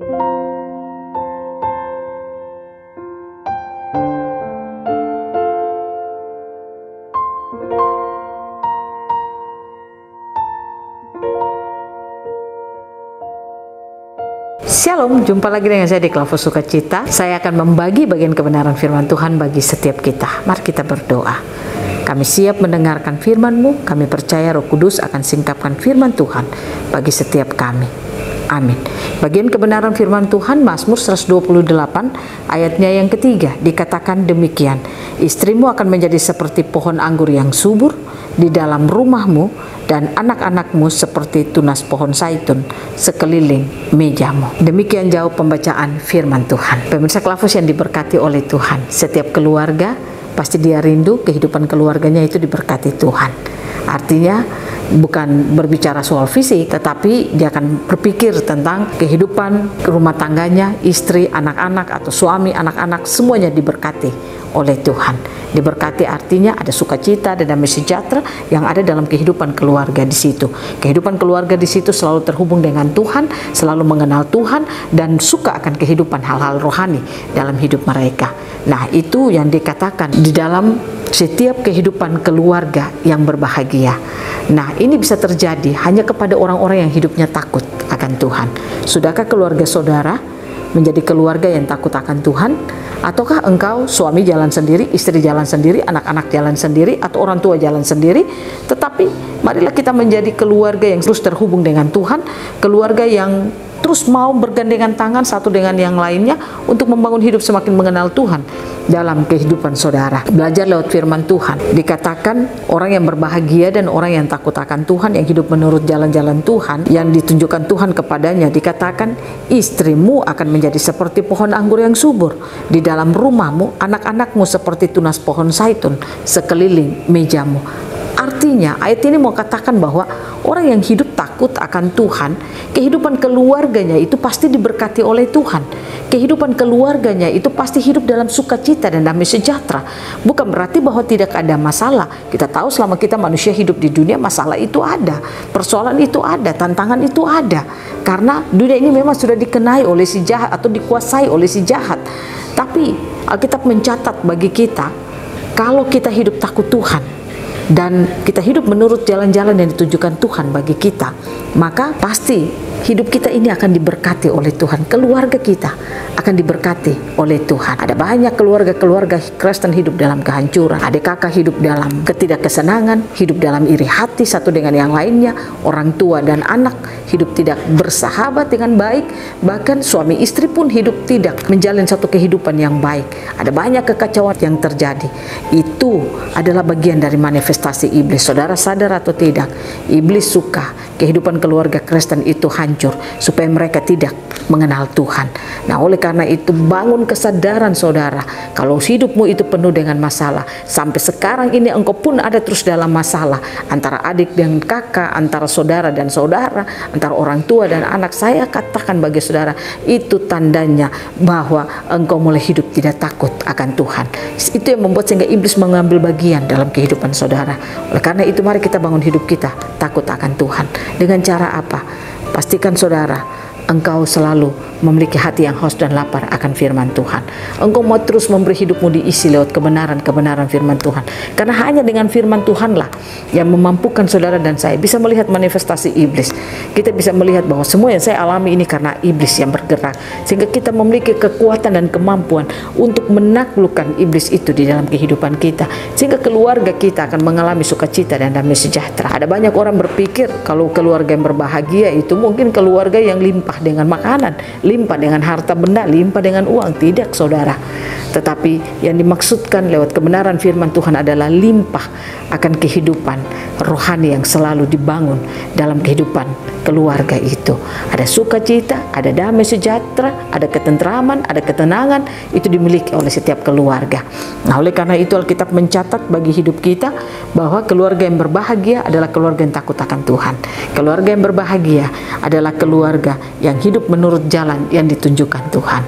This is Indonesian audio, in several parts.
Shalom, jumpa lagi dengan saya di Klavos Sukacita. Saya akan membagi bagian kebenaran firman Tuhan bagi setiap kita. Mari kita berdoa. Kami siap mendengarkan firman-Mu. Kami percaya Roh Kudus akan singkapkan firman Tuhan bagi setiap kami. Amin. Bagian kebenaran firman Tuhan, Mazmur 128 ayatnya yang ketiga, dikatakan demikian: istrimu akan menjadi seperti pohon anggur yang subur di dalam rumahmu, dan anak-anakmu seperti tunas pohon zaitun sekeliling mejamu. Demikian jauh pembacaan firman Tuhan. Pemirsa Klavos yang diberkati oleh Tuhan, setiap keluarga pasti dia rindu kehidupan keluarganya itu diberkati Tuhan. Artinya bukan berbicara soal fisik, tetapi dia akan berpikir tentang kehidupan rumah tangganya, istri, anak-anak, atau suami, anak-anak, semuanya diberkati oleh Tuhan. Diberkati artinya ada sukacita, ada damai sejahtera yang ada dalam kehidupan keluarga di situ. Kehidupan keluarga di situ selalu terhubung dengan Tuhan, selalu mengenal Tuhan, dan suka akan kehidupan hal-hal rohani dalam hidup mereka. Nah, itu yang dikatakan di dalam setiap kehidupan keluarga yang berbahagia. Nah, ini bisa terjadi hanya kepada orang-orang yang hidupnya takut akan Tuhan. Sudahkah keluarga saudara menjadi keluarga yang takut akan Tuhan? Ataukah engkau suami jalan sendiri, istri jalan sendiri, anak-anak jalan sendiri, atau orang tua jalan sendiri? Tetapi marilah kita menjadi keluarga yang terus terhubung dengan Tuhan, keluarga yang terus mau bergandengan tangan satu dengan yang lainnya untuk membangun hidup semakin mengenal Tuhan dalam kehidupan saudara. Belajar lewat firman Tuhan. Dikatakan orang yang berbahagia dan orang yang takut akan Tuhan, yang hidup menurut jalan-jalan Tuhan, yang ditunjukkan Tuhan kepadanya, dikatakan istrimu akan menjadi seperti pohon anggur yang subur di dalam rumahmu, anak-anakmu seperti tunas pohon zaitun sekeliling mejamu. Artinya ayat ini mau katakan bahwa orang yang hidup takut akan Tuhan, kehidupan keluarganya itu pasti diberkati oleh Tuhan. Kehidupan keluarganya itu pasti hidup dalam sukacita dan damai sejahtera. Bukan berarti bahwa tidak ada masalah. Kita tahu selama kita manusia hidup di dunia, masalah itu ada, persoalan itu ada, tantangan itu ada. Karena dunia ini memang sudah dikenai oleh si jahat atau dikuasai oleh si jahat. Tapi Alkitab mencatat bagi kita, kalau kita hidup takut Tuhan dan kita hidup menurut jalan-jalan yang ditunjukkan Tuhan bagi kita, maka pasti hidup kita ini akan diberkati oleh Tuhan. Keluarga kita akan diberkati oleh Tuhan. Ada banyak keluarga-keluarga Kristen hidup dalam kehancuran. Adik kakak hidup dalam ketidakkesenangan, hidup dalam iri hati satu dengan yang lainnya. Orang tua dan anak hidup tidak bersahabat dengan baik. Bahkan suami istri pun hidup tidak menjalin satu kehidupan yang baik. Ada banyak kekacauan yang terjadi. Itu adalah bagian dari manifestasi iblis. Saudara sadar atau tidak, iblis suka kehidupan keluarga Kristen itu hancur supaya mereka tidak mengenal Tuhan. Nah, oleh karena itu bangun kesadaran saudara, kalau hidupmu itu penuh dengan masalah, sampai sekarang ini engkau pun ada terus dalam masalah, antara adik dan kakak, antara saudara dan saudara, antara orang tua dan anak, saya katakan bagi saudara, itu tandanya bahwa engkau mulai hidup tidak takut akan Tuhan. Itu yang membuat sehingga iblis mengambil bagian dalam kehidupan saudara. Oleh karena itu mari kita bangun hidup kita takut akan Tuhan. Dengan cara apa? Pastikan saudara, engkau selalu memiliki hati yang haus dan lapar akan firman Tuhan. Engkau mau terus memberi hidupmu diisi lewat kebenaran-kebenaran firman Tuhan. Karena hanya dengan firman Tuhanlah yang memampukan saudara dan saya bisa melihat manifestasi iblis. Kita bisa melihat bahwa semua yang saya alami ini karena iblis yang bergerak. Sehingga kita memiliki kekuatan dan kemampuan untuk menaklukkan iblis itu di dalam kehidupan kita. Sehingga keluarga kita akan mengalami sukacita dan damai sejahtera. Ada banyak orang berpikir kalau keluarga yang berbahagia itu mungkin keluarga yang limpah dengan makanan, limpah dengan harta benda, limpah dengan uang. Tidak saudara, tetapi yang dimaksudkan lewat kebenaran firman Tuhan adalah limpah akan kehidupan rohani yang selalu dibangun dalam kehidupan keluarga itu. Ada sukacita, ada damai sejahtera, ada ketentraman, ada ketenangan, itu dimiliki oleh setiap keluarga. Nah, oleh karena itu Alkitab mencatat bagi hidup kita bahwa keluarga yang berbahagia adalah keluarga yang takut akan Tuhan. Keluarga yang berbahagia adalah keluarga yang hidup menurut jalan yang ditunjukkan Tuhan.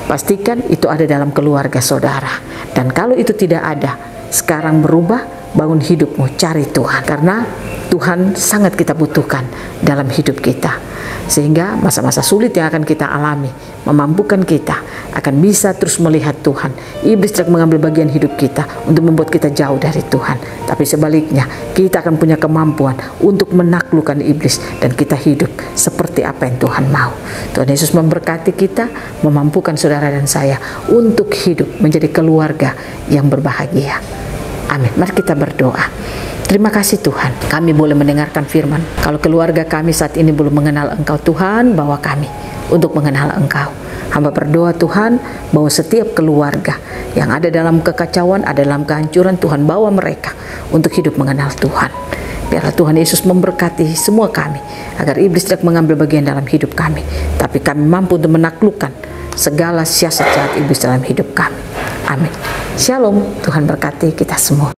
Pastikan itu ada dalam keluarga saudara. Dan kalau itu tidak ada, sekarang berubah, bangun hidupmu, cari Tuhan, karena Tuhan sangat kita butuhkan dalam hidup kita. Sehingga masa-masa sulit yang akan kita alami memampukan kita akan bisa terus melihat Tuhan. Iblis tidak mengambil bagian hidup kita untuk membuat kita jauh dari Tuhan, tapi sebaliknya kita akan punya kemampuan untuk menaklukkan iblis dan kita hidup seperti apa yang Tuhan mau. Tuhan Yesus memberkati kita, memampukan saudara dan saya untuk hidup menjadi keluarga yang berbahagia. Amin. Mari kita berdoa. Terima kasih Tuhan, kami boleh mendengarkan firman. Kalau keluarga kami saat ini belum mengenal Engkau Tuhan, bawa kami untuk mengenal Engkau. Hamba berdoa Tuhan, bahwa setiap keluarga yang ada dalam kekacauan, ada dalam kehancuran, Tuhan bawa mereka untuk hidup mengenal Tuhan. Biarlah Tuhan Yesus memberkati semua kami, agar iblis tidak mengambil bagian dalam hidup kami, tapi kami mampu untuk menaklukkan segala siasat jahat iblis dalam hidup kami. Amin. Shalom, Tuhan berkati kita semua.